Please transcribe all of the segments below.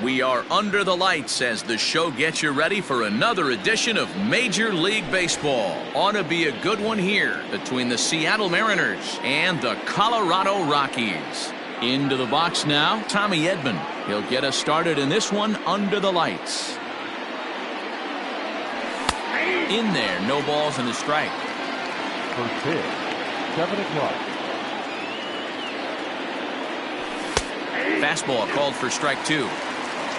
We are under the lights as the show gets you ready for another edition of Major League Baseball. Ought to be a good one here between the Seattle Mariners and the Colorado Rockies. Into the box now, Tommy Edman. He'll get us started in this one under the lights. In there, no balls and a strike. First pitch, 7 o'clock. Fastball called for strike 2.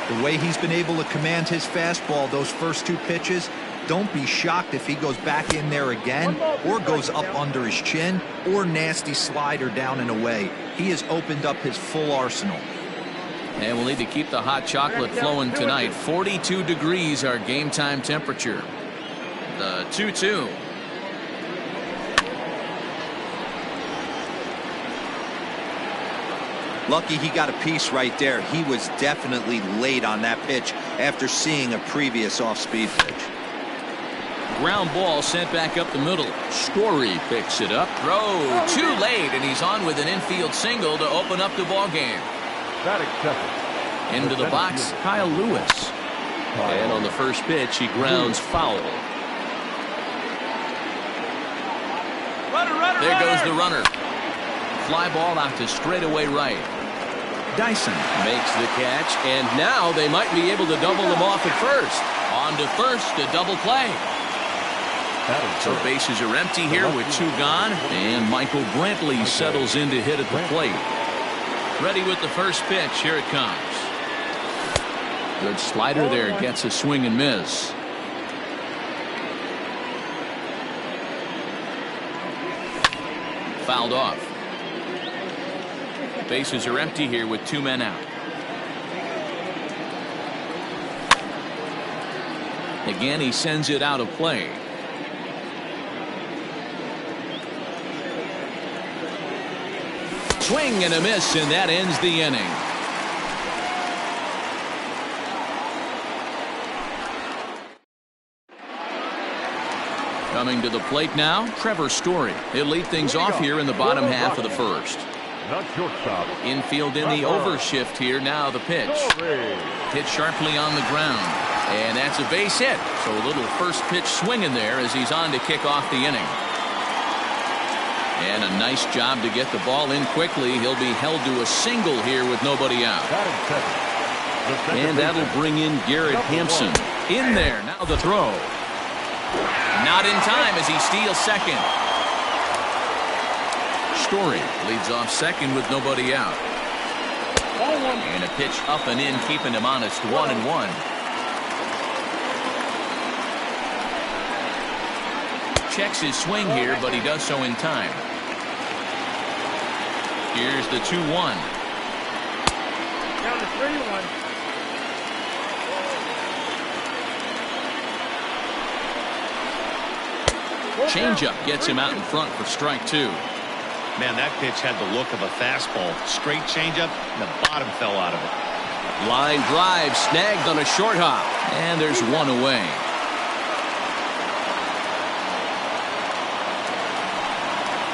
The way he's been able to command his fastball those first 2 pitches, don't be shocked if he goes back in there again or goes up under his chin or nasty slider down and away. He has opened up his full arsenal. And we'll need to keep the hot chocolate flowing tonight. 42 degrees our game time temperature. The 2-2. Lucky he got a piece right there. He was definitely late on that pitch after seeing a previous off-speed pitch. Ground ball sent back up the middle. Story picks it up. Throw too late, and he's on with an infield single to open up the ball game. Into the box, Kyle Lewis. And on the first pitch, he grounds foul. There goes the runner. Fly ball out to straightaway right. Dyson makes the catch, and now they might be able to double them off at first. On to first, a double play. So bases are empty here with 2 gone, and Michael Brantley settles in to hit at the plate. Ready with the first pitch. Here it comes. Good slider there, gets a swing and miss. Fouled off. Bases are empty here with 2 men out. Again, he sends it out of play. Swing and a miss, and that ends the inning. Coming to the plate now, Trevor Story. He'll lead things off here in the bottom half of the first. Infield in the overshift here. Now the pitch. Hit sharply on the ground. And that's a base hit. So a little first pitch swing in there as he's on to kick off the inning. And a nice job to get the ball in quickly. He'll be held to a single here with nobody out. And that'll bring in Garrett Hampson. In there. Now the throw. Not in time as he steals second. Story leads off second with nobody out. And a pitch up and in, keeping him honest. 1-1. Checks his swing here, but he does so in time. Here's the 2-1. Down to 3-1. Changeup gets him out in front for strike 2. Man, that pitch had the look of a fastball. Straight changeup, and the bottom fell out of it. Line drive snagged on a short hop. And there's 1 away.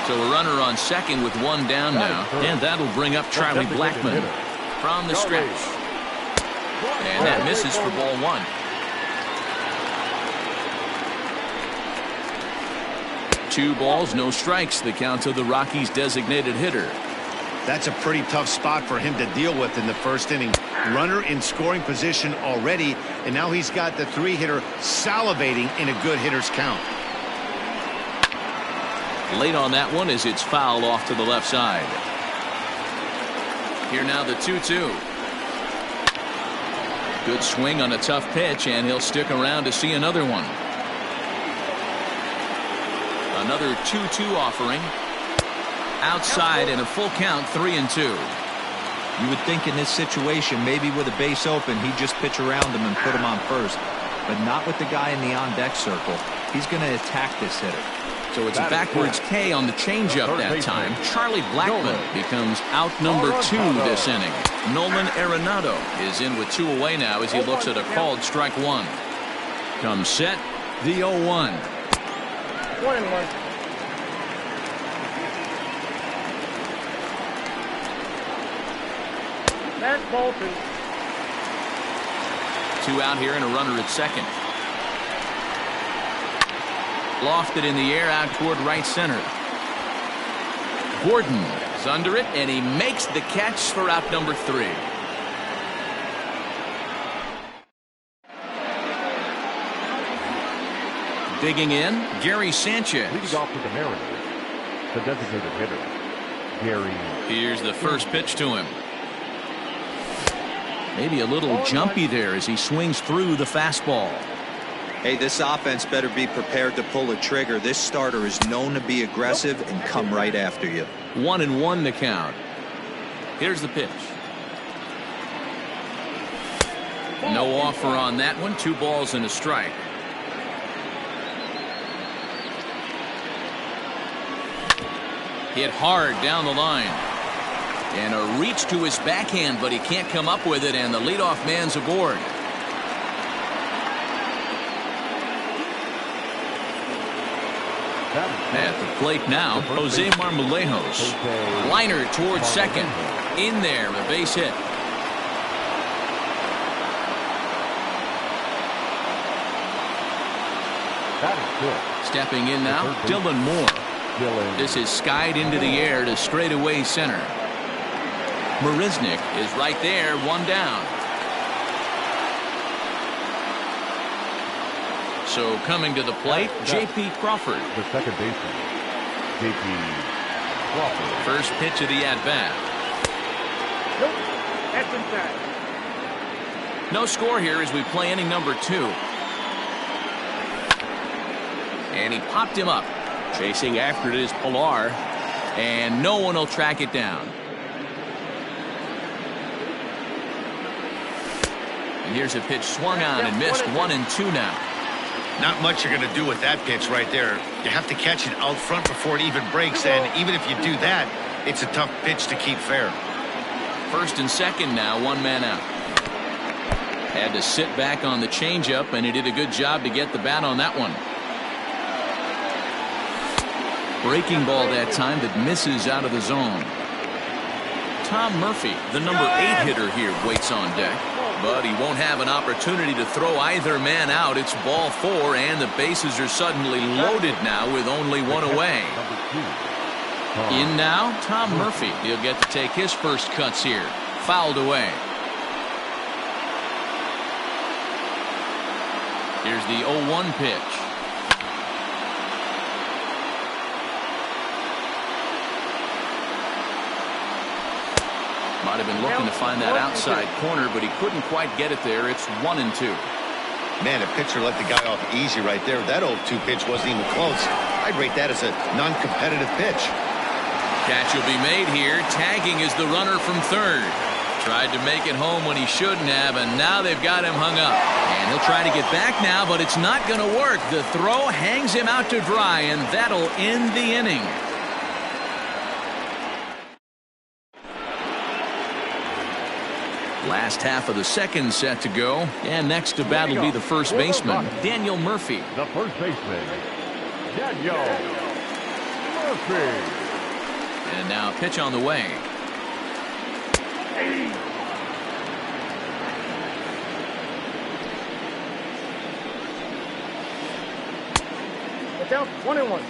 So a runner on second with 1 down now. And that'll bring up Charlie Blackmon from the stretch. And that misses for ball 1. Two balls, no strikes. The count of the Rockies' designated hitter. That's a pretty tough spot for him to deal with in the first inning. Runner in scoring position already, and now he's got the 3-hitter salivating in a good hitter's count. Late on that one as it's fouled off to the left side. Here now the 2-2. Good swing on a tough pitch, and he'll stick around to see another one. Another 2-2 offering. Outside and a full count, 3-2. You would think in this situation, maybe with a base open, he'd just pitch around him and put him on first. But not with the guy in the on-deck circle. He's going to attack this hitter. So it's a backwards K on the changeup that time. Charlie Blackmon becomes out number 2 this inning. Nolan Arenado is in with 2 away now as he looks at a called strike 1. Comes set, the 0-1. 1-1. That's Bolton. 2 out here and a runner at second. Lofted in the air out toward right center. Gordon is under it, and he makes the catch for out number 3. Digging in, Gary Sanchez. Leading off with the Mariners, the designated hitter, Gary. Here's the first pitch to him. Maybe a little jumpy there as he swings through the fastball. Hey, this offense better be prepared to pull a trigger. This starter is known to be aggressive and come right after you. 1-1 the count. Here's the pitch. No offer on that one. 2 balls and a strike. Hit hard down the line. And a reach to his backhand, but he can't come up with it, and the leadoff man's aboard. At the plate now, Jose Marmolejos. Liner towards second. In there, a base hit. That is good. Stepping in now, Dylan Moore. This is skied into the air to straightaway center. Marisnik is right there, 1 down. So coming to the plate, J.P. Crawford. The second baseman, J.P. Crawford. First pitch of the at-bat. Nope. That's inside. No score here as we play inning number 2. And he popped him up. Chasing after it is Pilar. And no one will track it down. And here's a pitch swung on and missed. 1-2 now. Not much you're going to do with that pitch right there. You have to catch it out front before it even breaks, and even if you do that, it's a tough pitch to keep fair. First and second now, 1 man out. Had to sit back on the changeup, and he did a good job to get the bat on that one. Breaking ball that time that misses out of the zone. Tom Murphy, the number 8 hitter here, waits on deck. But he won't have an opportunity to throw either man out. It's ball 4, and the bases are suddenly loaded now with only 1 away. In now, Tom Murphy. He'll get to take his first cuts here. Fouled away. Here's the 0-1 pitch. Might have been looking to find that outside corner, but he couldn't quite get it there. It's 1-2. Man, a pitcher let the guy off easy right there. That 0-2 pitch wasn't even close. I'd rate that as a non-competitive pitch. Catch will be made here. Tagging is the runner from third. Tried to make it home when he shouldn't have, and now they've got him hung up. And he'll try to get back now, but it's not going to work. The throw hangs him out to dry, and that'll end the inning. Last half of the second set to go, and next to bat will be the first baseman, Daniel Murphy. The first baseman, Daniel Murphy. And now pitch on the way. Watch out. 1-1.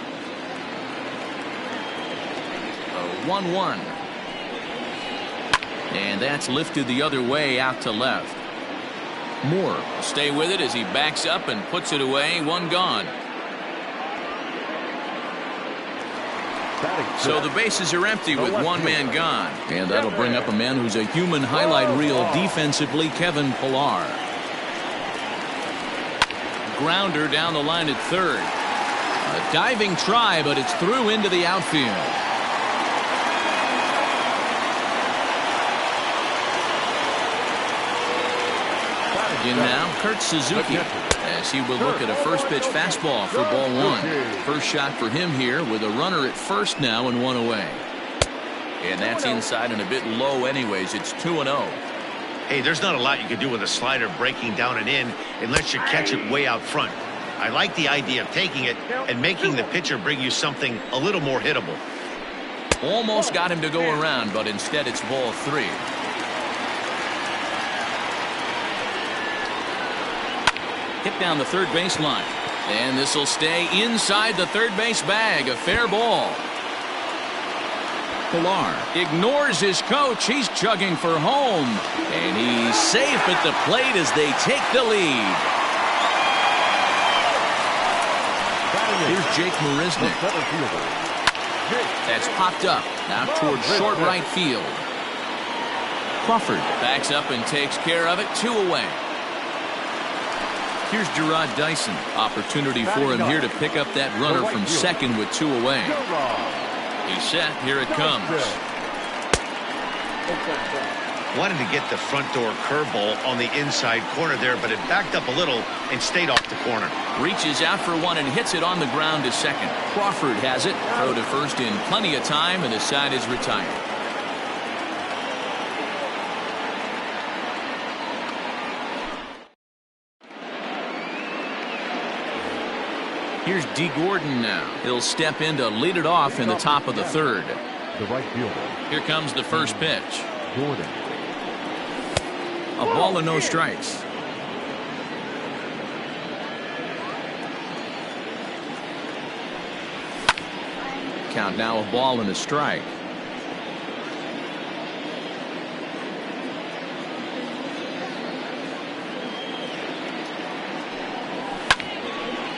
1-1. And that's lifted the other way out to left. Moore will stay with it as he backs up and puts it away. 1 gone. So the bases are empty with 1 man gone. And that'll bring up a man who's a human highlight reel defensively, Kevin Pilar. Grounder down the line at third. A diving try, but it's through into the outfield. In now, Kurt Suzuki, as he will look at a first pitch fastball for ball 1. First shot for him here with a runner at first now and 1 away. And that's inside and a bit low anyways. It's 2-0. Hey, there's not a lot you can do with a slider breaking down and in unless you catch it way out front. I like the idea of taking it and making the pitcher bring you something a little more hittable. Almost got him to go around, but instead it's ball 3. Hit down the third baseline. And this will stay inside the third base bag. A fair ball. Pilar ignores his coach. He's chugging for home. And he's safe at the plate as they take the lead. Here's Jake Marisnik. That's popped up. Now towards short right field. Crawford backs up and takes care of it. 2 away. Here's Gerard Dyson. Opportunity for him here to pick up that runner from second with 2 away. He's set. Here it comes. Wanted to get the front door curveball on the inside corner there, but it backed up a little and stayed off the corner. Reaches out for one and hits it on the ground to second. Crawford has it. Throw to first in plenty of time, and the side is retired. Here's D. Gordon now. He'll step in to lead it off in the top of the third. The right fielder. Here comes the first pitch. Gordon. A ball and no strikes. Count now, a ball and a strike.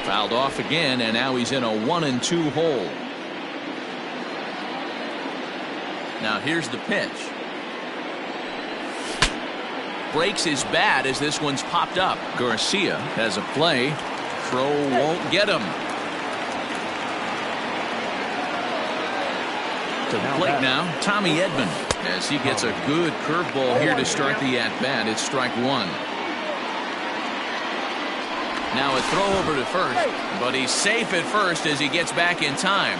Fouled off again, and now he's in a 1-2 hole. Now here's the pitch. Breaks his bat as this one's popped up. Garcia has a play. Throw won't get him. To the plate now, Tommy Edman, as he gets a good curveball here to start the at-bat. It's strike 1. Now a throw over to first, but he's safe at first as he gets back in time.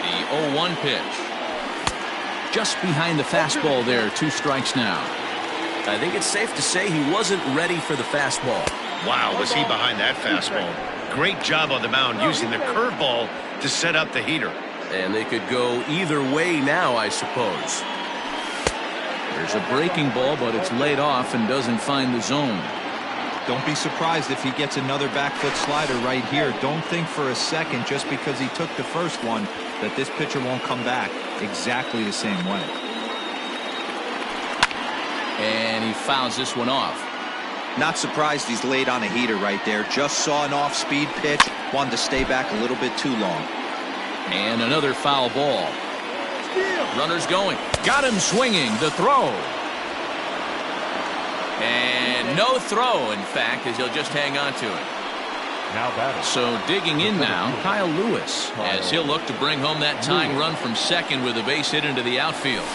The 0-1 pitch. Just behind the fastball there. 2 strikes now. I think it's safe to say he wasn't ready for the fastball. Wow, was he behind that fastball. Great job on the mound using the curveball to set up the heater. And they could go either way now, I suppose. There's a breaking ball, but it's laid off and doesn't find the zone. Don't be surprised if he gets another back foot slider right here. Don't think for a second, just because he took the first one, that this pitcher won't come back exactly the same way. And he fouls this one off. Not surprised he's laid on a heater right there. Just saw an off-speed pitch. Wanted to stay back a little bit too long. And another foul ball. Runners going. Got him swinging. The throw. And no throw, in fact, as he'll just hang on to it. Now batting. So digging in now, Kyle Lewis, as he'll look to bring home that tying run from second with a base hit into the outfield.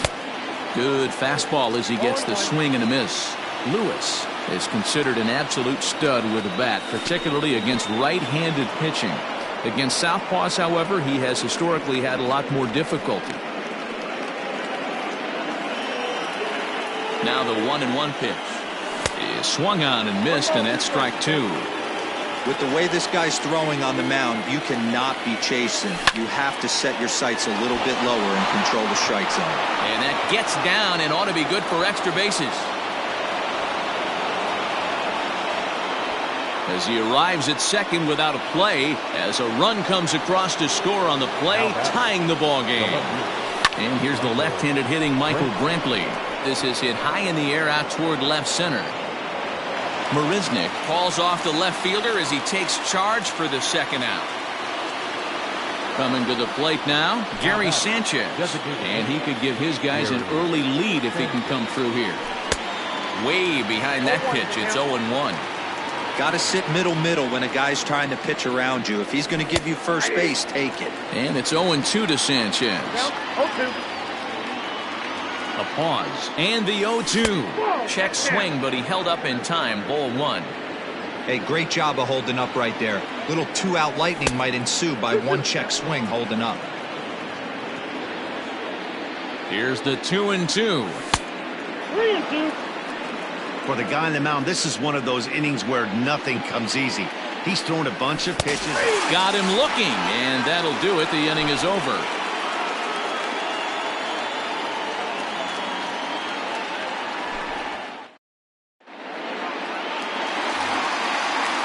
Good fastball as he gets the swing and a miss. Lewis is considered an absolute stud with a bat, particularly against right-handed pitching. Against southpaws, however, he has historically had a lot more difficulty. Now the 1-1 pitch is swung on and missed, and that's strike 2. With the way this guy's throwing on the mound, you cannot be chasing. You have to set your sights a little bit lower and control the strike zone. And that gets down and ought to be good for extra bases. As he arrives at second without a play, as a run comes across to score on the play, tying the ball game. And here's the left-handed hitting Michael Brantley. This is hit high in the air out toward left center. Marisnik falls off the left fielder as he takes charge for the second out. Coming to the plate now, Gary Sanchez. And he could give his guys an early lead if he can come through here. Way behind that pitch, it's 0-1. Got to sit middle when a guy's trying to pitch around you. If he's going to give you first base, take it. And it's 0-2 to Sanchez. A pause. And the 0-2. Check swing, but he held up in time. Ball 1. Hey, great job of holding up right there. Little 2-out lightning might ensue by 1 check swing holding up. Here's the 2-2. 3-2. For the guy on the mound, this is one of those innings where nothing comes easy. He's thrown a bunch of pitches. Got him looking, and that'll do it. The inning is over.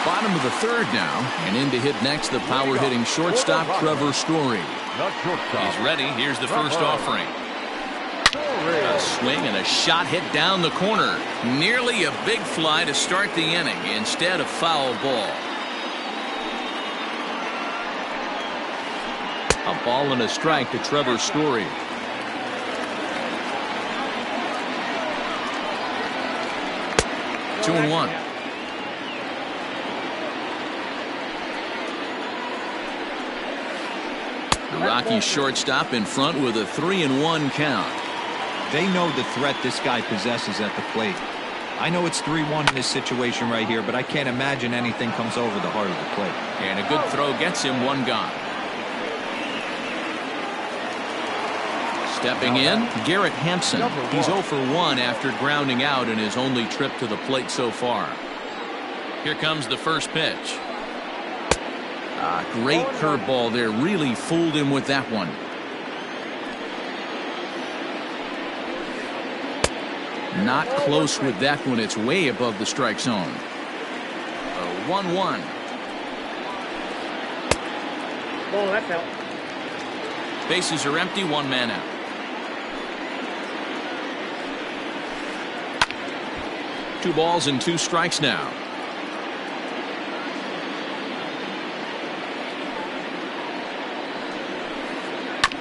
Bottom of the third now, and in to hit next the power-hitting shortstop Trevor Story. He's ready. Here's the first offering. A swing and a shot hit down the corner. Nearly a big fly to start the inning. Instead, a foul ball. A ball and a strike to Trevor Story. Two and one. The Rockies shortstop in front with a 3-1 count. They know the threat this guy possesses at the plate. I know it's 3-1 in this situation right here, but I can't imagine anything comes over the heart of the plate. And a good throw gets him one gone. Stepping in, Garrett Hampson. He's 0 for 1 after grounding out in his only trip to the plate so far. Here comes the first pitch. Great curveball there. Really fooled him with that one. Not close with that one. It's way above the strike zone. 1-1. Oh, that's out. Bases are empty. One man out. Two balls and two strikes now.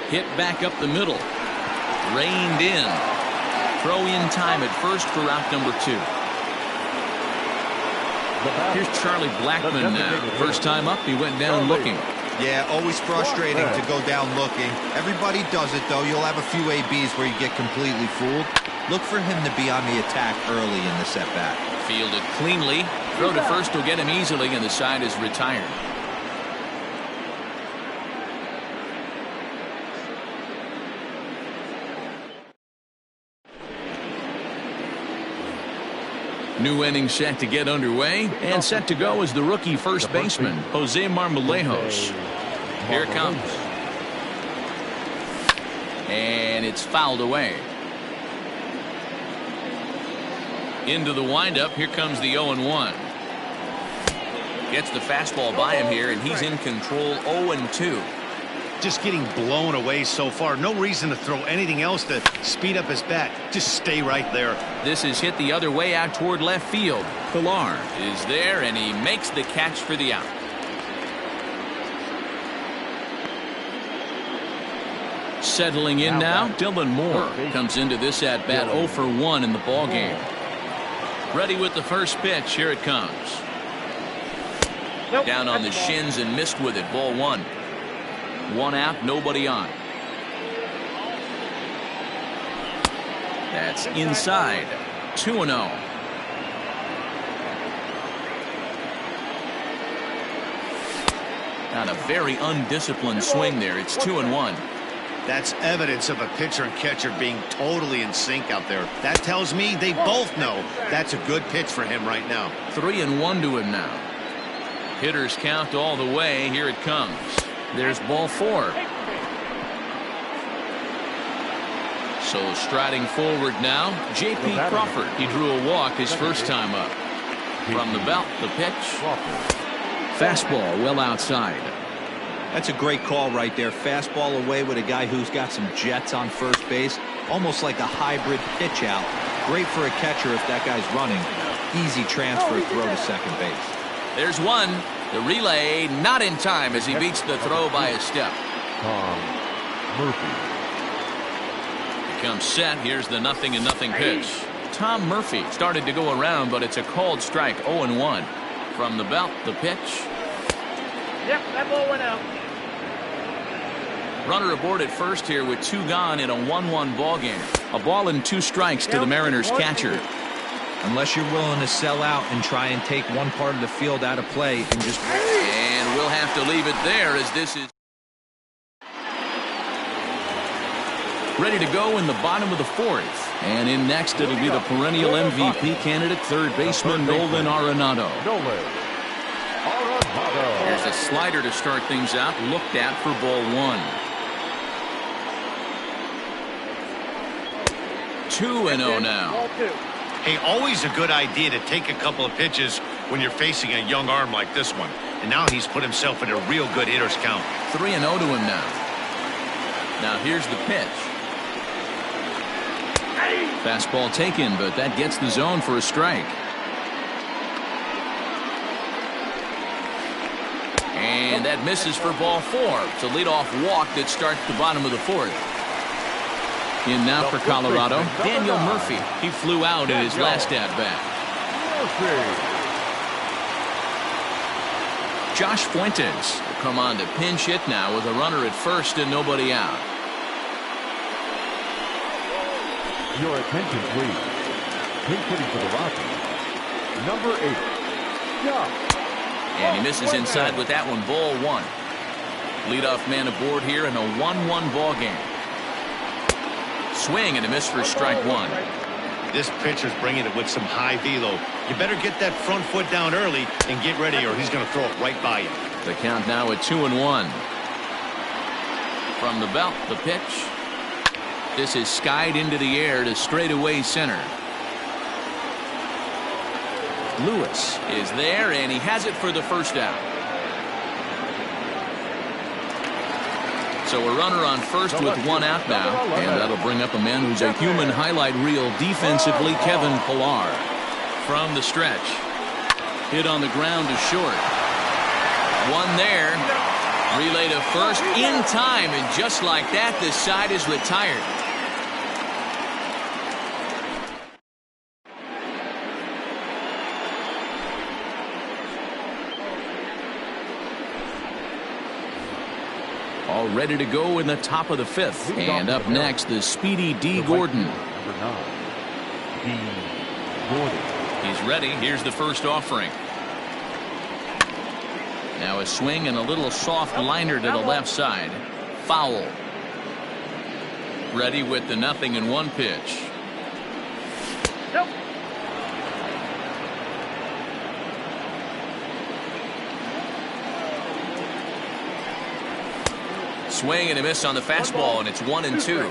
Hit back up the middle. Reined in. Throw in time at first for out number 2. Here's Charlie Blackmon now. First time up, he went down looking. Yeah, always frustrating to go down looking. Everybody does it, though. You'll have a few ABs where you get completely fooled. Look for him to be on the attack early in the setback. Fielded cleanly. Throw to first will get him easily, and the side is retired. New inning set to get underway, and set to go is the rookie first baseman, Jose Marmolejos. Here it comes. And it's fouled away. Into the windup, here comes the 0-1. Gets the fastball by him here, and he's in control. 0-2. Just getting blown away so far. No reason to throw anything else to speed up his bat. Just stay right there. This is hit the other way out toward left field. Pilar is there, and he makes the catch for the out. Settling in now, Dylan Moore comes into this at bat 0 for 1 in the ball game. Ready with the first pitch. Here it comes. Down on the shins and missed with it. Ball 1. 1 out, nobody on. That's inside. 2-0. Not a very undisciplined swing there. It's 2-1. That's evidence of a pitcher and catcher being totally in sync out there. That tells me they both know that's a good pitch for him right now. 3-1 to him now. Hitters count all the way. Here it comes. There's ball 4. So striding forward now, J.P. Crawford. He drew a walk his first time up. From the belt, the pitch. Fastball well outside. That's a great call right there. Fastball away with a guy who's got some jets on first base. Almost like a hybrid pitch out. Great for a catcher if that guy's running. Easy transfer throw to second base. There's one. The relay not in time as he beats the throw by a step. Tom Murphy. Becomes set. Here's the 0-0 pitch. Tom Murphy started to go around, but it's a called strike. 0-1. From the belt, the pitch. Yep, that ball went out. Runner aboard at first here with 2 gone in a 1-1 ball game. A ball and 2 strikes to the Mariners catcher. Unless you're willing to sell out and try and take one part of the field out of play and just... And we'll have to leave it there as this is ready to go in the bottom of the 4th. And in next, it'll be the perennial MVP candidate, third baseman Nolan Arenado. There's a slider to start things out, looked at for ball 1. 2-0 now. Hey, always a good idea to take a couple of pitches when you're facing a young arm like this one. And now he's put himself in a real good hitter's count. 3-0 to him now. Now here's the pitch. Fastball taken, but that gets the zone for a strike. And that misses for ball 4. It's a leadoff walk that starts the bottom of the 4th. In now for Colorado, Daniel Murphy. He flew out in his last at-bat. Josh Fuentes will come on to pinch hit now with a runner at first and nobody out. Your attention, please. Pinch hitting for the Rockies, number 8. And he misses inside with that one. Ball 1. Leadoff man aboard here in a 1-1 ball game. Swing and a miss for strike 1. This pitcher's bringing it with some high velo. You better get that front foot down early and get ready, or he's going to throw it right by you. The count now at 2-1. From the belt, the pitch. This is skied into the air to straightaway center. Lewis is there, and he has it for the first out. So a runner on first with 1 out now, and that'll bring up a man who's a human highlight reel defensively, Kevin Pillar. From the stretch. Hit on the ground to short. 1 there. Relay to first in time, and just like that, the side is retired. All ready to go in the top of the 5th. And up next, the speedy D. Gordon. Number 9, D. Gordon. He's ready. Here's the first offering. Now a swing and a little soft liner to the left side. Foul. Ready with the 0-1 pitch. Nope. Swing and a miss on the fastball, and it's 1-2.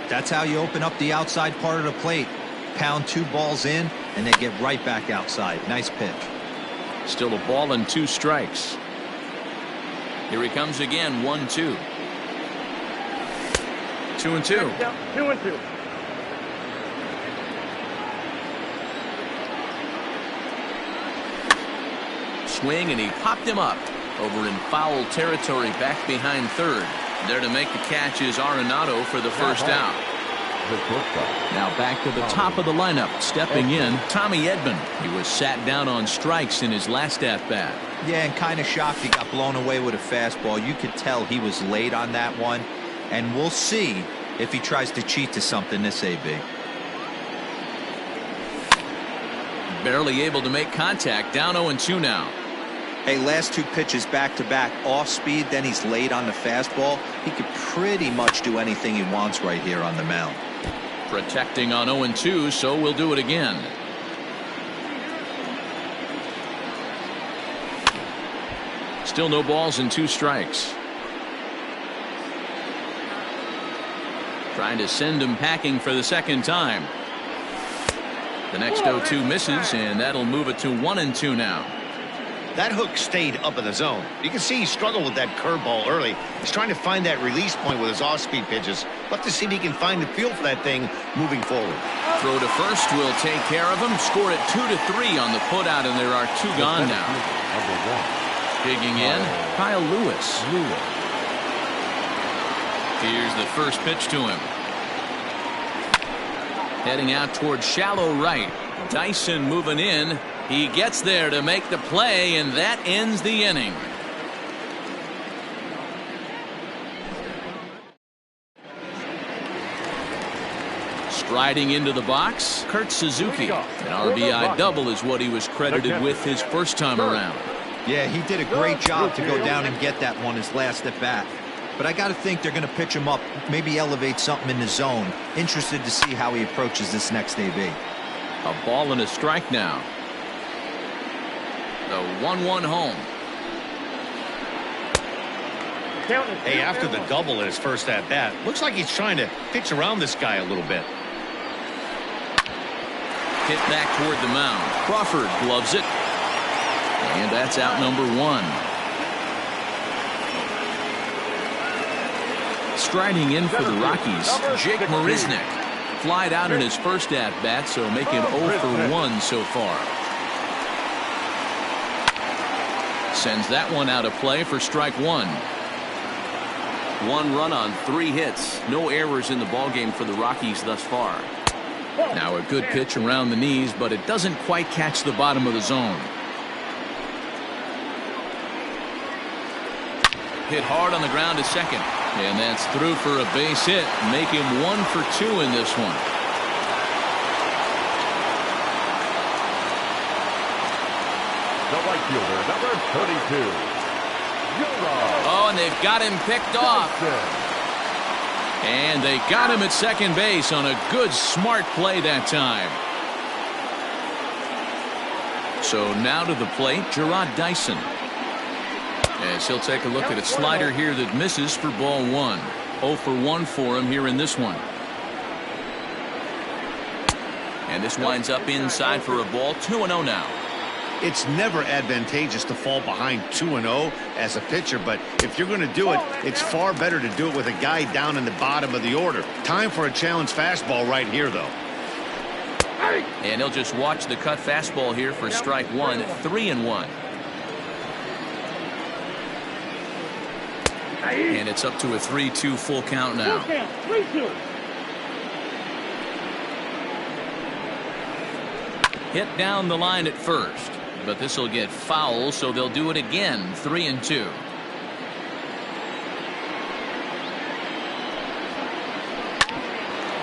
That's how you open up the outside part of the plate. Pound 2 balls in, and they get right back outside. Nice pitch. Still a ball and 2 strikes. Here he comes again, 1-2. 2-2. 2-2. Swing, and he popped him up. Over in foul territory, back behind third. There to make the catch is Arenado for the first out. Now back to the top of the lineup. Stepping in, Tommy Edman. He was sat down on strikes in his last at-bat. Yeah, and kind of shocked he got blown away with a fastball. You could tell he was late on that one. And we'll see if he tries to cheat to something this AB. Barely able to make contact. Down 0-2 now. Hey, last 2 pitches back-to-back, off speed, then he's late on the fastball. He could pretty much do anything he wants right here on the mound. Protecting on 0-2, so we'll do it again. Still no balls and 2 strikes. Trying to send him packing for the second time. The next 0-2 misses, and that'll move it to 1-2 now. That hook stayed up in the zone. You can see he struggled with that curveball early. He's trying to find that release point with his off-speed pitches. Love to see if he can find the feel for that thing moving forward. Throw to first will take care of him. Score it 2-3 on the putout, and there are 2 gone now. Digging in, Kyle Lewis. Here's the first pitch to him. Heading out towards shallow right. Dyson moving in. He gets there to make the play, and that ends the inning. Striding into the box, Kurt Suzuki. An RBI double is what he was credited with his first time around. Yeah, he did a great job to go down and get that one his last at bat. But I got to think they're going to pitch him up, maybe elevate something in the zone. Interested to see how he approaches this next AB. A ball and a strike now. The 1-1 home. Hey, after the double in his first at-bat, looks like he's trying to pitch around this guy a little bit. Hit back toward the mound. Crawford gloves it. And that's out number 1. Striding in for the Rockies, Jake Marisnick. Flied out in his first at-bat, so make him 0 for 1 so far. Sends that one out of play for strike 1. 1 run on 3 hits. No errors in the ballgame for the Rockies thus far. Now a good pitch around the knees, but it doesn't quite catch the bottom of the zone. Hit hard on the ground to second. And that's through for a base hit. Make him 1 for 2 in this one. The right fielder, number 32. Oh, and they've got him picked off. And they got him at second base on a good, smart play that time. So now to the plate, Jarrod Dyson. As he'll take a look at a slider here that misses for ball 1. 0 for 1 for him here in this one. And this winds up inside for a ball. 2-0 now. It's never advantageous to fall behind 2-0 as a pitcher, but if you're going to do it, it's far better to do it with a guy down in the bottom of the order. Time for a challenge fastball right here, though. And he'll just watch the cut fastball here for strike 1. 3-1. And it's up to a 3-2 full count now. 3-2. Hit down the line at first, but this will get foul, so they'll do it again. 3-2.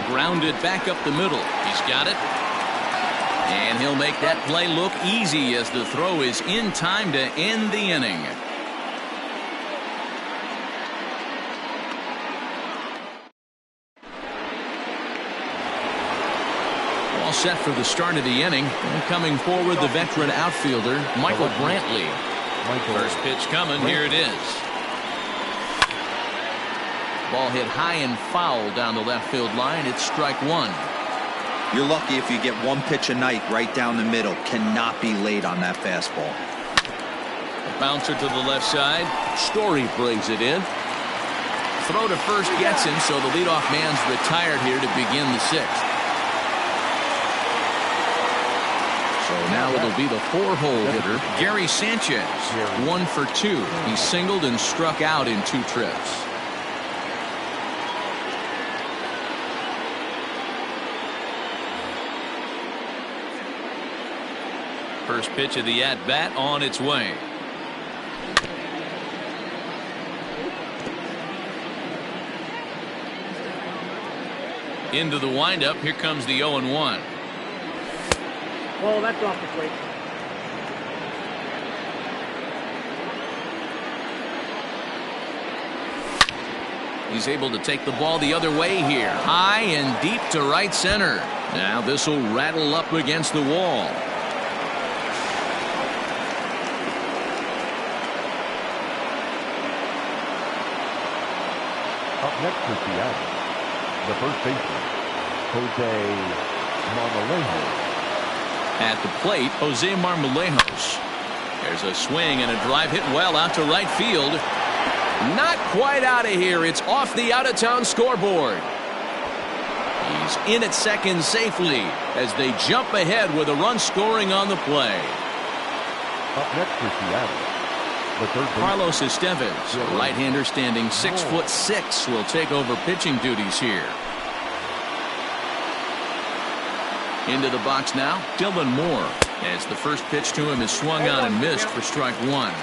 Grounded back up the middle. He's got it. And he'll make that play look easy as the throw is in time to end the inning. All set for the start of the inning. And coming forward, the veteran outfielder, Michael Brantley. First pitch coming. Here it is. Ball hit high and foul down the left field line. It's strike 1. You're lucky if you get 1 pitch a night right down the middle. Cannot be late on that fastball. A bouncer to the left side. Story brings it in. Throw to first gets him, so the leadoff man's retired here to begin the 6th. So now it'll be the 4-hole hitter, Gary Sanchez. 1 for 2. He singled and struck out in 2 trips. First pitch of the at-bat on its way. Into the windup. Here comes the 0-1. Oh, that's off the plate. He's able to take the ball the other way here. High and deep to right center. Now this will rattle up against the wall. Up next for Seattle, the first baseman, Jose Marmolejo. At the plate, Jose Marmolejos. There's a swing and a drive hit well out to right field. Not quite out of here. It's off the out-of-town scoreboard. He's in at second safely as they jump ahead with a run scoring on the play. Up next for Seattle, the third baseman, Carlos Estevez, a right-hander standing 6'6", will take over pitching duties here. Into the box now, Dylan Moore, as the first pitch to him is swung on and missed for strike 1.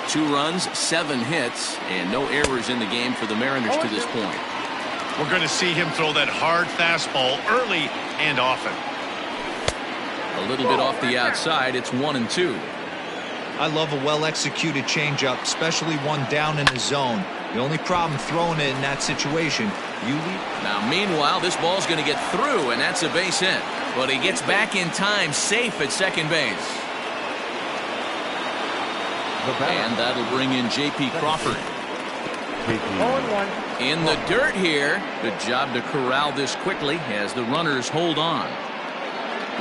2 runs, 7 hits, and no errors in the game for the Mariners to this point. We're going to see him throw that hard fastball early and often. A little bit off the outside. It's 1-2. I love a well-executed changeup, especially one down in the zone. The only problem throwing it in that situation, Now, meanwhile, this ball's going to get through, and that's a base hit. But he gets back in time, safe at second base. And that'll bring in J.P. Crawford. 0-1. In the dirt here. Good job to corral this quickly as the runners hold on.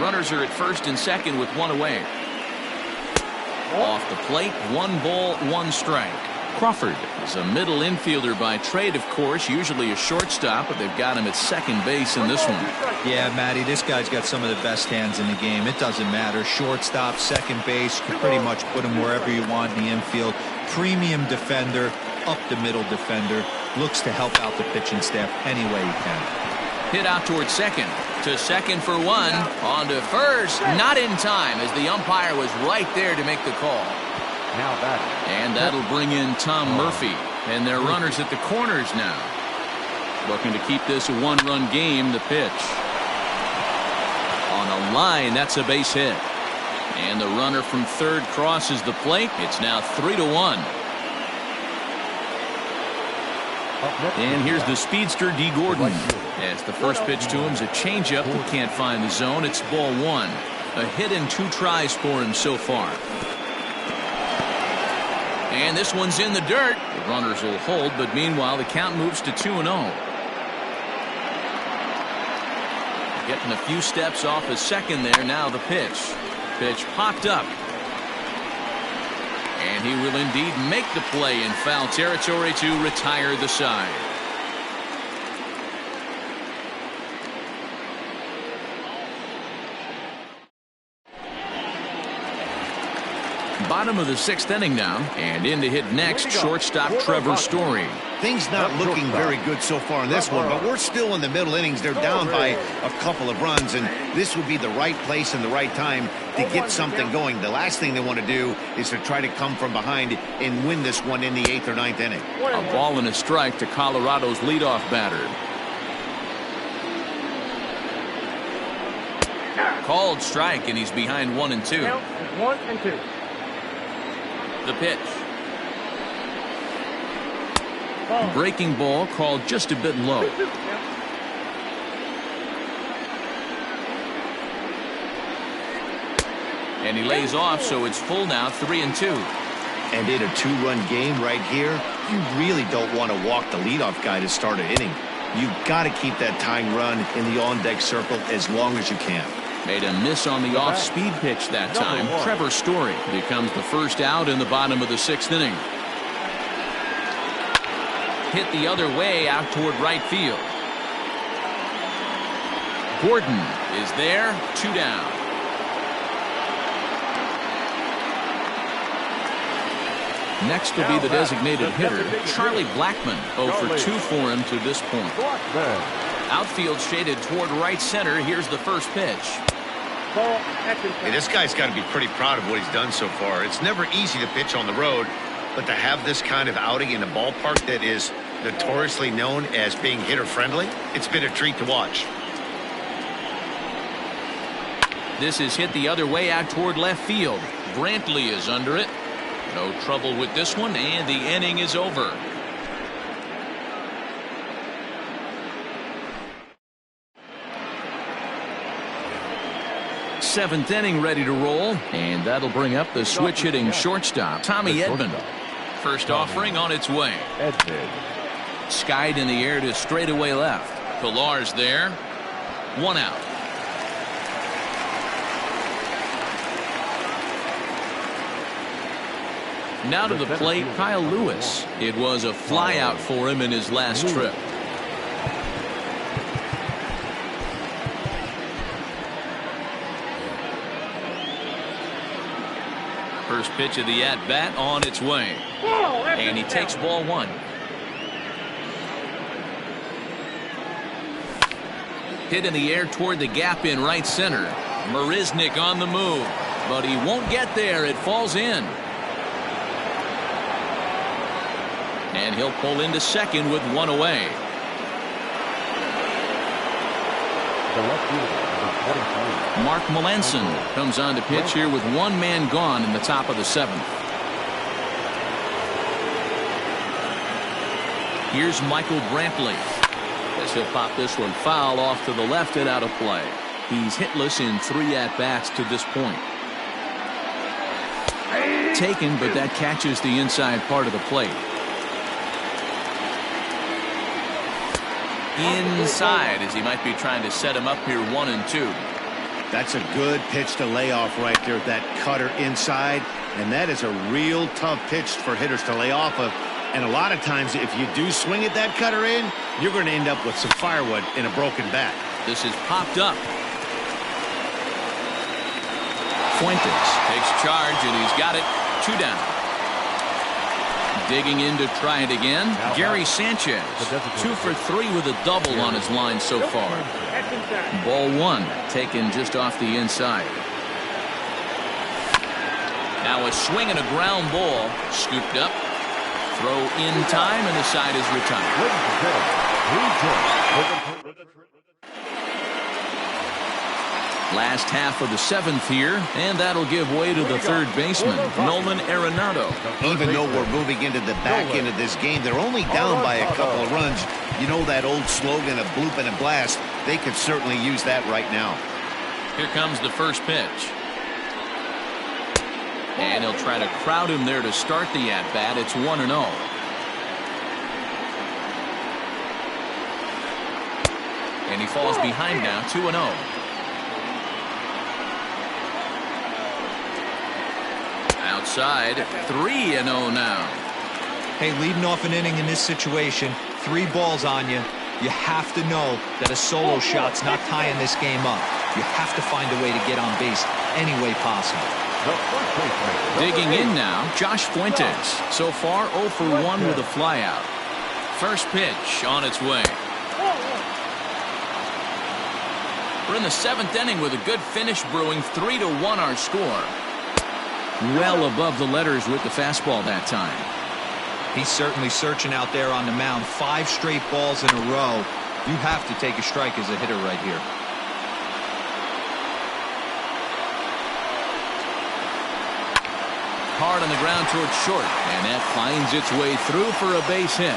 Runners are at first and second with 1 away. Off the plate, 1 ball, 1 strike. Crawford is a middle infielder by trade, of course, usually a shortstop, but they've got him at second base in this one. Yeah, Matty, this guy's got some of the best hands in the game. It doesn't matter. Shortstop, second base, you can pretty much put him wherever you want in the infield. Premium defender, up the middle defender, looks to help out the pitching staff any way he can. Hit out towards second. To second for 1. On to first. Not in time, as the umpire was right there to make the call. Now back. And that'll bring in Tom Murphy. And their runners at the corners now. Looking to keep this a 1-run game. The pitch. On a line, that's a base hit. And the runner from third crosses the plate. It's now 3-1. And here's the speedster, D. Gordon. As the first pitch to him is a changeup that can't find the zone. It's ball 1. A hit in 2 tries for him so far. And this one's in the dirt. The runners will hold, but meanwhile the count moves to 2-0. Getting a few steps off his second there. Now the pitch. Pitch popped up. And he will indeed make the play in foul territory to retire the side. Bottom of the 6th inning now, and in to hit next, shortstop Trevor Story. Things not looking very good so far in this one, but we're still in the middle innings. They're down by a couple of runs, and this would be the right place and the right time to get something going. The last thing they want to do is to try to come from behind and win this one in the 8th or 9th inning. A ball and a strike to Colorado's leadoff batter. Called strike, and he's behind 1-2. Count is 1-2. The pitch. Breaking ball called just a bit low. And he lays off, so it's full now, 3-2. And in a 2-run game right here, you really don't want to walk the leadoff guy to start an inning. You've got to keep that tying run in the on-deck circle as long as you can. Made a miss on the off-speed pitch that time. Trevor Story becomes the first out in the bottom of the 6th inning. Hit the other way out toward right field. Gordon is there, 2 down. Next will be the designated hitter, Charlie Blackmon. 0 for 2 for him to this point. Outfield shaded toward right center. Here's the first pitch. Hey, this guy's got to be pretty proud of what he's done so far. It's never easy to pitch on the road, but to have this kind of outing in a ballpark that is notoriously known as being hitter-friendly, it's been a treat to watch. This is hit the other way out toward left field. Brantley is under it. No trouble with this one, and the inning is over. Seventh inning ready to roll, and that'll bring up the switch hitting shortstop Tommy Edman. First offering on its way. Skied in the air to straightaway left. Pillar's there. 1 out. Now to the plate, Kyle Lewis. It was a fly out for him in his last trip. First pitch of the at-bat on its way. And he takes ball 1. Hit in the air toward the gap in right center. Marisnick on the move, but he won't get there. It falls in. And he'll pull into second with 1 away. Mark Melanson comes on to pitch here with 1 man gone in the top of the 7th. Here's Michael Brantley. As he'll pop this one foul off to the left and out of play. He's hitless in 3 at-bats to this point. Taken, but that catches the inside part of the plate. Inside, as he might be trying to set him up here 1-2. That's a good pitch to lay off right there, that cutter inside. And that is a real tough pitch for hitters to lay off of. And a lot of times, if you do swing at that cutter in, you're going to end up with some firewood in a broken bat. This is popped up. Fuentes takes charge, and he's got it. 2 down. Digging in to try it again. Gary Sanchez, 2 for 3 with a double on his line so far. Ball 1 taken just off the inside. Now a swing and a ground ball. Scooped up. Throw in time, and the side is retired. Last half of the 7th here, and that'll give way to the third baseman, Nolan Arenado. Even though we're moving into the back end of this game, they're only down by a couple of runs. You know that old slogan of bloop and a blast. They could certainly use that right now. Here comes the first pitch. And he'll try to crowd him there to start the at-bat. It's 1-0. And he falls behind now, 2-0. Outside, 3-0 now. Hey, leading off an inning in this situation, 3 balls on you. You have to know that a solo shot's not tying this game up. You have to find a way to get on base any way possible. Digging in now, Josh Fuentes. So far, 0 for 1 with a flyout. First pitch on its way. We're in the 7th inning with a good finish brewing. 3-1 our score. Well above the letters with the fastball that time. He's certainly searching out there on the mound. 5 straight balls in a row. You have to take a strike as a hitter right here. Hard on the ground towards short, and that finds its way through for a base hit.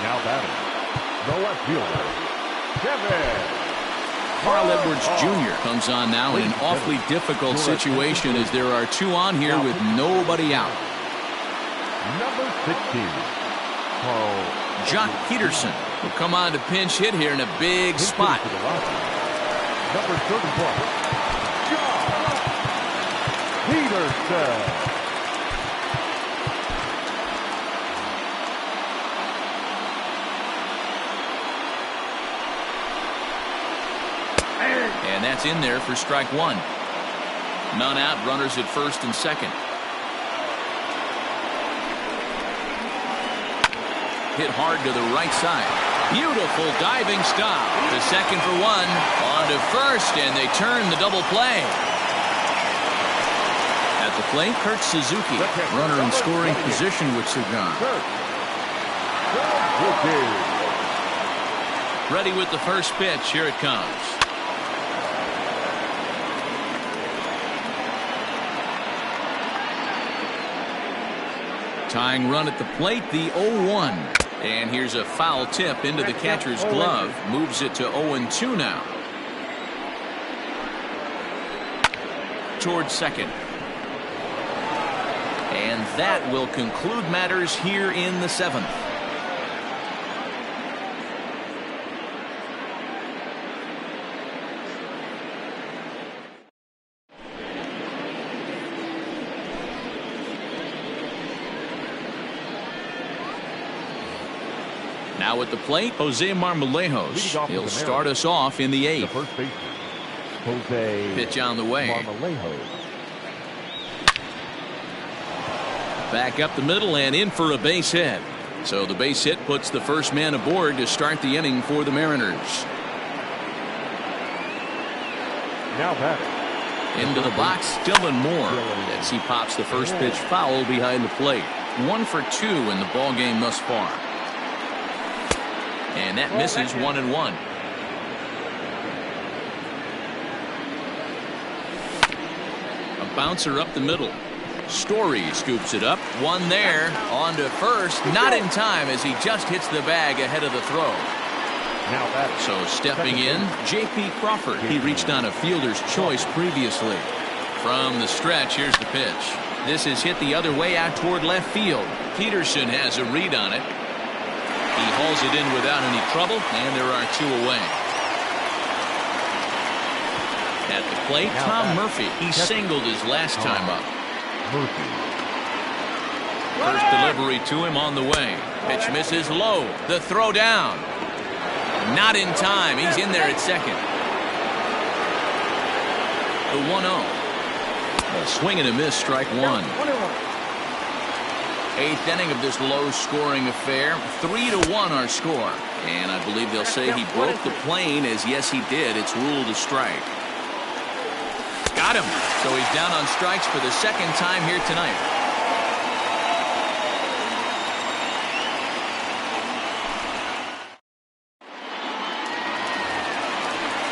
Now batting, the left fielder, Kevin. Carl Edwards Jr. comes on now in an awfully difficult situation as there are 2 on here with nobody out. Number 16, Carl. Jock Peterson will come on to pinch hit here in a big spot. Number 34, Jock Peterson. And that's in there for strike 1. None out, runners at first and second. Hit hard to the right side. Beautiful diving stop. To second for 1. On to first, and they turn the double play. At the plate, Kurt Suzuki. Runner in scoring position with Sagan. Ready with the first pitch. Here it comes. Tying run at the plate, the 0-1. And here's a foul tip into the catcher's glove. Moves it to 0-2 now. Towards second. And that will conclude matters here in the 7th. Now at the plate, Jose Marmolejos. He'll start us off in the 8th. The first baseman, Jose Pitch on the way. Marmolejos. Back up the middle and in for a base hit. So the base hit puts the first man aboard to start the inning for the Mariners. Now batting. Into the box, Dylan Moore, as he pops the first pitch foul behind the plate. 1 for 2 in the ball game thus far. And that misses 1-1. A bouncer up the middle. Story scoops it up. 1 there. On to first. Not in time as he just hits the bag ahead of the throw. Now batting. So stepping in, J.P. Crawford. He reached on a fielder's choice previously. From the stretch, here's the pitch. This is hit the other way out toward left field. Peterson has a read on it. He hauls it in without any trouble, and there are 2 away. At the plate, Tom Murphy. He singled his last time up. First delivery to him on the way. Pitch misses low. The throw down. Not in time. He's in there at second. The 1-0. A swing and a miss, strike one. 8th inning of this low-scoring affair. 3-1 our score. And I believe they'll say he broke the plane, as yes he did. It's ruled a strike. Got him. So he's down on strikes for the second time here tonight.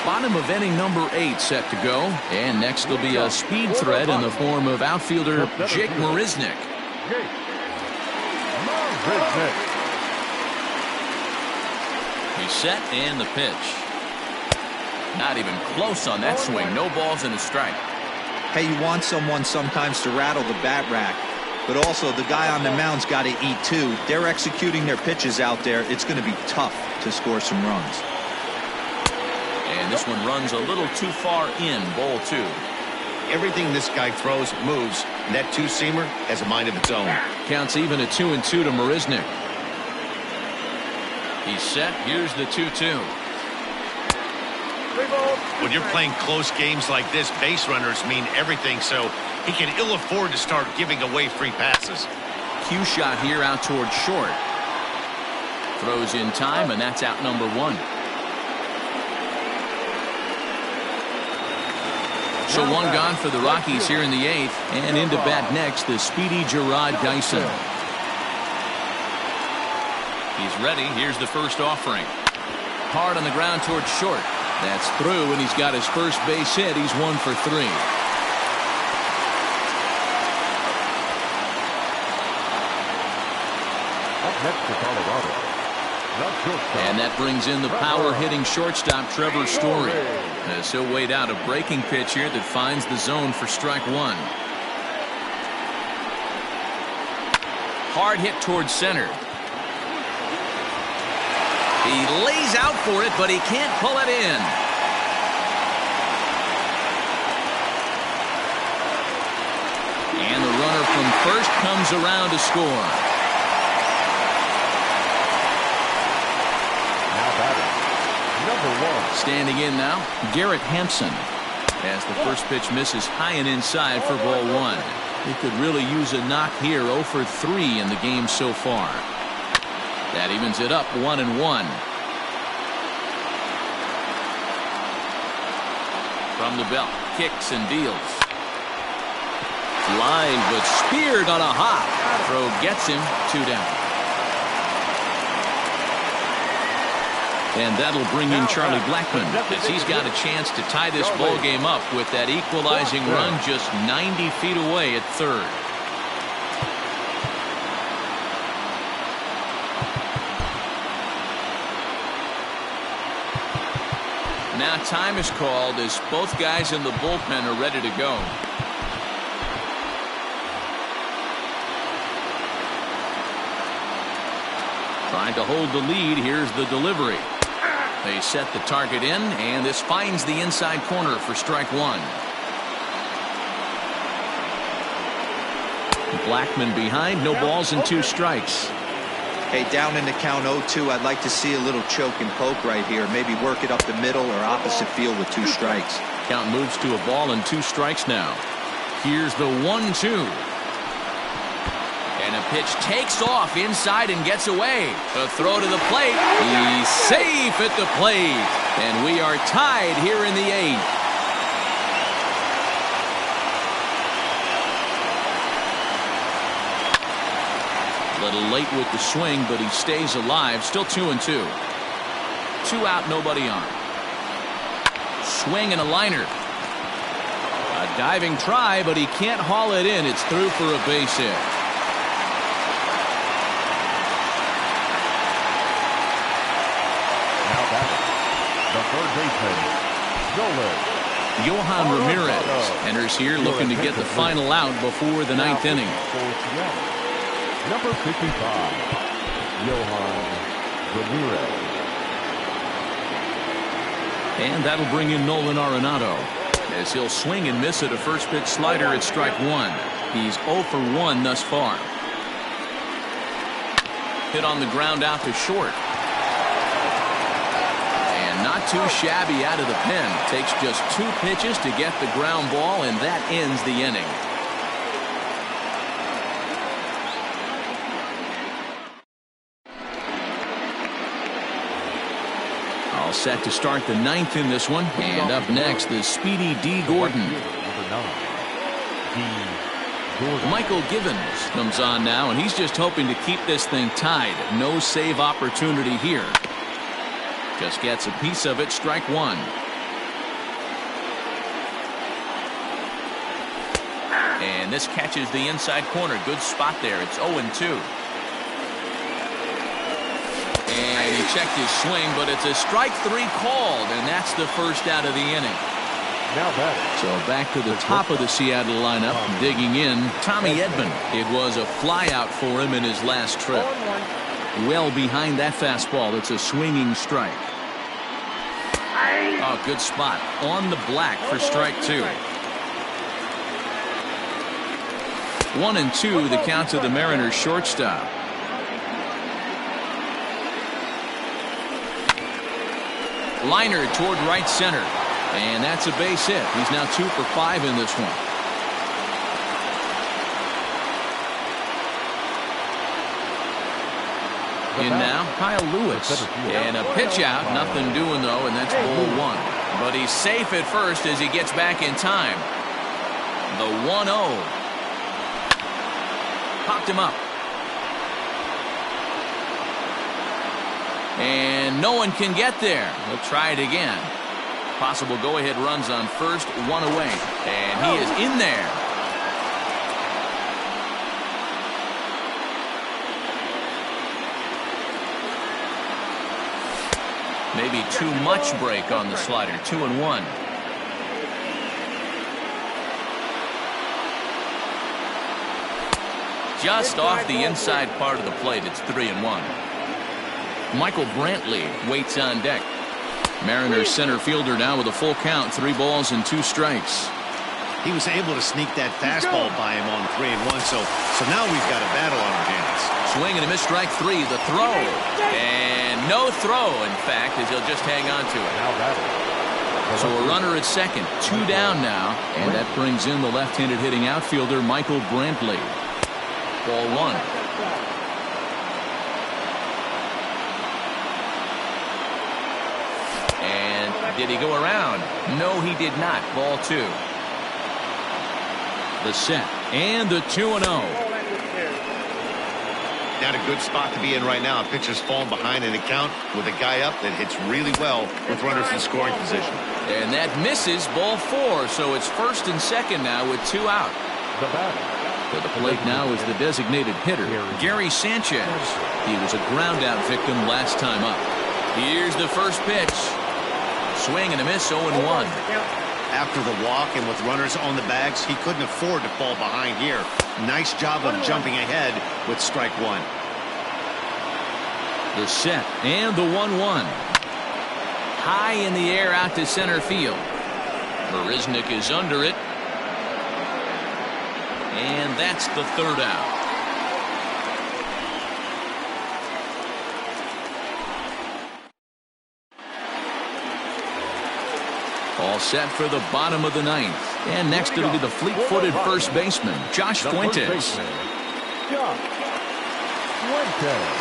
Bottom of inning number 8 set to go. And next will be a speed threat in the form of outfielder Jake Marisnick. He's set and the pitch. Not even close on that swing. No balls and a strike. Hey, you want someone sometimes to rattle the bat rack, but also the guy on the mound's got to eat too. They're executing their pitches out there. It's going to be tough to score some runs. And this one runs a little too far in. Ball 2. Everything this guy throws moves. And that two-seamer has a mind of its own. Counts even at 2-2 to Marisnick. He's set. Here's the 2-2. When you're playing close games like this, base runners mean everything, so he can ill afford to start giving away free passes. Cue shot here out towards short. Throws in time, and that's out number 1. So 1 gone for the Rockies here in the 8th, and into bat next, the speedy Gerard Dyson. He's ready. Here's the first offering. Hard on the ground towards short. That's through, and he's got his first base hit. He's 1 for 3. Up next to Colorado. And that brings in the power-hitting shortstop Trevor Story, as he'll wait out a breaking pitch here that finds the zone for strike 1. Hard hit towards center. He lays out for it, but he can't pull it in. And the runner from first comes around to score. Number 1. Standing in now, Garrett Hampson. As the first pitch misses high and inside for ball 1. He could really use a knock here. 0 for 3 in the game so far. That evens it up 1-1. From the belt, kicks and deals. Line, but speared on a hop. Throw gets him. 2 down. And that'll bring in Charlie Blackmon, as he's got a chance to tie this ball game up with that equalizing run just 90 feet away at third. Now time is called as both guys in the bullpen are ready to go. Trying to hold the lead. Here's the delivery. They set the target in, and this finds the inside corner for strike 1. Blackmon behind, no balls and 2 strikes. Hey, down in the count 0-2, I'd like to see a little choke and poke right here. Maybe work it up the middle or opposite field with 2 strikes. Count moves to a ball and 2 strikes now. Here's the 1-2. And a pitch takes off inside and gets away. A throw to the plate. He's safe at the plate. And we are tied here in the 8th. A little late with the swing, but he stays alive. Still 2-2. 2 out, nobody on. Swing and a liner. A diving try, but he can't haul it in. It's through for a base hit. The third baseman, Yohan Ramirez enters here looking to get the final out before the 9th inning. Number 55, Yohan Ramirez. And that'll bring in Nolan Arenado, as he'll swing and miss at a first pitch slider at strike one. He's 0 for 1 thus far. Hit on the ground out to short. And not too shabby out of the pen. Takes just 2 pitches to get the ground ball, and that ends the inning. All set to start the 9th in this one. And up next, the speedy D. Gordon. Number 9, D. Gordon. Michael Givens comes on now, and he's just hoping to keep this thing tied. No save opportunity here. Just gets a piece of it, strike one. And this catches the inside corner. Good spot there. It's 0-2. And he checked his swing, but it's a strike 3 called, and that's the first out of the inning. Now batting. So back to the top of the Seattle lineup, digging in, Tommy Edman. It was a flyout for him in his last trip. Well behind that fastball. It's a swinging strike. Oh, good spot on the black for strike 2. 1-2 the count to the Mariners shortstop. Liner toward right center. And that's a base hit. He's now 2 for 5 in this one. In now, Kyle Lewis. And a pitch out. Nothing doing, though, and that's ball 1. But he's safe at first as he gets back in time. The 1-0. Popped him up. And no one can get there. He'll try it again. Possible go-ahead runs on first, 1 away. And he is in there. Maybe too much break on the slider. 2-1. Just off the inside part of the plate. It's 3-1. Michael Brantley waits on deck. Mariners center fielder now with a full count. 3 balls and 2 strikes. He was able to sneak that fastball by him on 3-1. So now we've got a battle on our hands. Swing and a miss, strike 3. The throw. And no throw, in fact, as he'll just hang on to it. Now batting. So a runner at second. 2 down now. And that brings in the left-handed hitting outfielder Michael Brantley. Ball 1. And did he go around? No, he did not. Ball 2. The set. And the 2-0. Not a good spot to be in right now. A pitcher's falling behind in the count with a guy up that hits really well with runners in scoring position. And that misses, ball 4. So it's first and second now with 2 out. The batter. To the plate now is the designated hitter, Gary Sanchez. He was a ground-out victim last time up. Here's the first pitch. Swing and a miss, 0-1. After the walk and with runners on the bags, he couldn't afford to fall behind here. Nice job of jumping ahead with strike 1. The set and the 1-1. High in the air out to center field. Marisnik is under it. And that's the 3rd out. All set for the bottom of the 9th. And next it'll be the fleet-footed first baseman, Josh Fuentes. Josh Fuentes.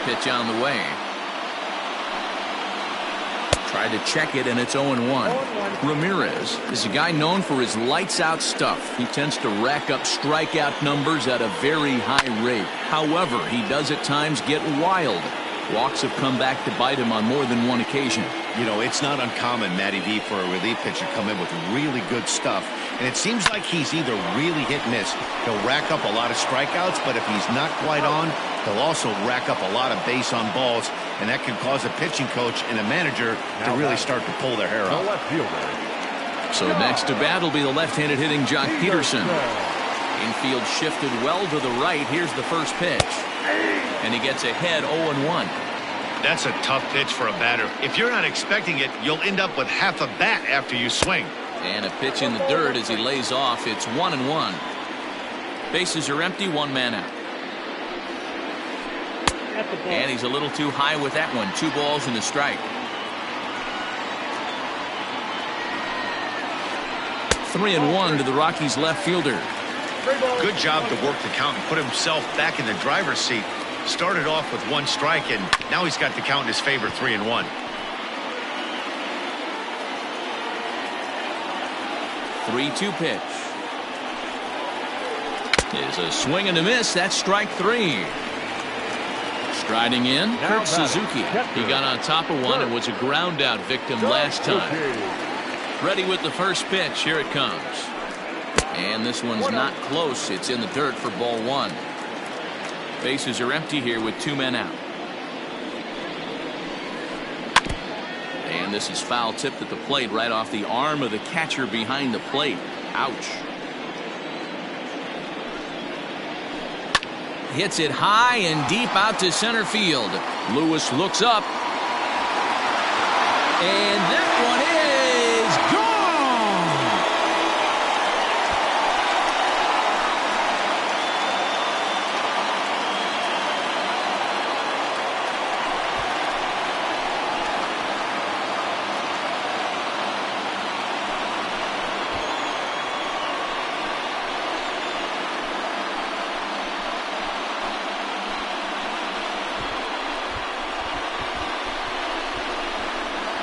Pitch on the way. Tried to check it, and it's 0-1. Ramirez is a guy known for his lights-out stuff. He tends to rack up strikeout numbers at a very high rate. However, he does at times get wild. Walks have come back to bite him on more than one occasion. You know, it's not uncommon, Matty V, for a relief pitcher to come in with really good stuff. And it seems like he's either really hit and miss. He'll rack up a lot of strikeouts, but if he's not quite on, he'll also rack up a lot of base on balls. And that can cause a pitching coach and a manager to really start to pull their hair out. The left fielder, So next to bat will be the left-handed hitting Jock Peterson. Infield shifted well to the right. Here's the first pitch. And he gets ahead 0-1. That's a tough pitch for a batter. If you're not expecting it, you'll end up with half a bat after you swing. And a pitch in the dirt as he lays off. It's 1-1. Bases are empty, one man out. And he's a little too high with that one. 2 balls and a strike. 3-1 to the Rockies left fielder. Good job to work the count and put himself back in the driver's seat. Started off with 1 strike, and now he's got the count in his favor, 3-1. 3-2 pitch. Is a swing and a miss. That's strike 3. Striding in, Kurt Suzuki. He got on top of one and was a ground out victim last time. Ready with the first pitch. Here it comes. And this one's not close. It's in the dirt for ball 1. Bases are empty here with 2 men out. And this is foul tipped at the plate right off the arm of the catcher behind the plate. Ouch. Hits it high and deep out to center field. Lewis looks up. And that one is gone.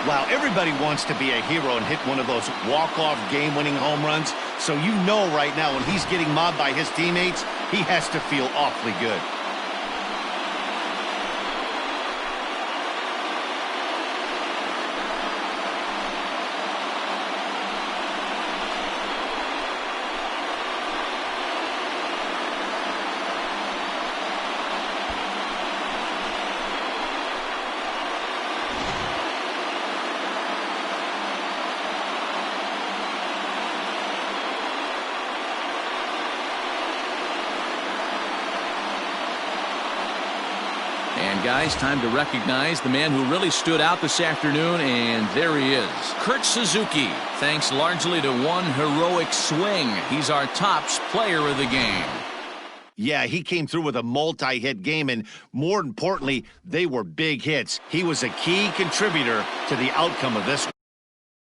Wow, everybody wants to be a hero and hit one of those walk-off game-winning home runs. So you know right now when he's getting mobbed by his teammates, he has to feel awfully good. And guys, time to recognize the man who really stood out this afternoon, and there he is. Kurt Suzuki, thanks largely to one heroic swing. He's our tops player of the game. Yeah, he came through with a multi-hit game, and more importantly, they were big hits. He was a key contributor to the outcome of this one.